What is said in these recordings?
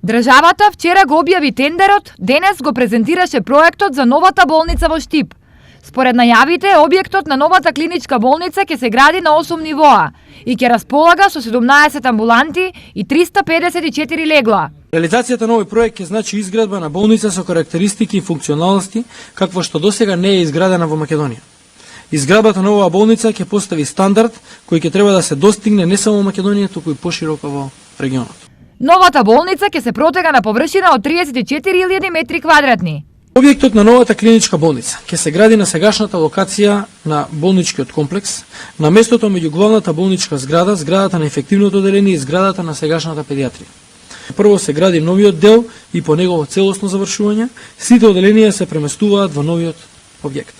Државата вчера го објави тендерот, денес го презентираше проектот за новата болница во Штип. Според најавите, објектот на новата клиничка болница ќе се гради на 8 нивоа и ќе располага со 17 амбуланти и 354 легла. Реализацијата на овој проект ќе значи изградба на болница со карактеристики и функционалности каква што досега не е изградена во Македонија. Изградбата на оваа болница ќе постави стандард кој ќе треба да се достигне не само во Македонија, туку и пошироко во регионот. Новата болница ќе се протега на површина од 34.000 метри квадратни. Објектот на новата клиничка болница ќе се гради на сегашната локација на болничкиот комплекс, на местото меѓу главната болничка зграда, зградата на ефективното оделение и зградата на сегашната педиатрија. Прво се гради новиот дел и по негово целосно завршување, сите оделенија се преместуваат во новиот објект.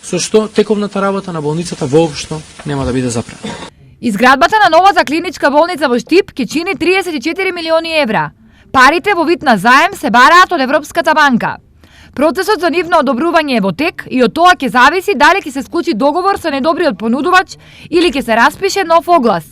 Со што тековната работа на болницата воопшто нема да биде запрена. Изградбата на новата клиничка болница во Штип ќе чини 34 милиони евра. Парите во вид на заем се бараат од Европската банка. Процесот за нивно одобрување е во тек и од тоа ќе зависи дали ќе се склучи договор со недобриот понудувач или ќе се распише нов оглас.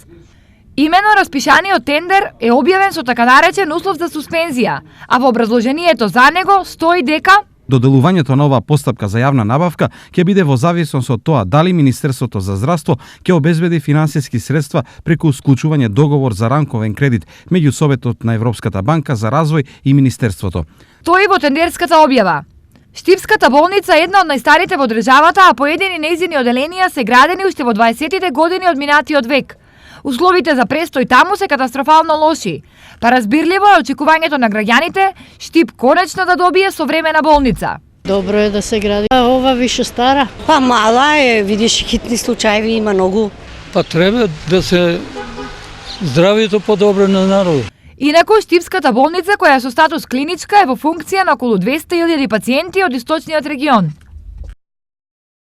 Имено распишаниот тендер е објавен со така наречен услов за суспензија, а во образложението за него стои дека доделувањето на оваа постапка за јавна набавка ќе биде во зависност од тоа дали Министерството за здравство ќе обезбеди финансиски средства преку склучување договор за рамковен кредит меѓу Советот на Европската банка за развој и Министерството. Стои во тендерската објава. Штипската болница е една од најстарите во државата, а поедини нејзини оделенија се градени уште во 20-тите години од минатиот век. Условите за престој таму се катастрофално лоши. Па разбирливо е очекувањето на граѓаните Штип конечно да добие современа болница. Добро е да се гради. Ова више стара. Па мала е, видиш, хитни случаи има многу. Па треба да се здравието подобро на народот. Инаку Штипската болница, која е со статус клиничка, е во функција на околу 200.000 пациенти од источниот регион.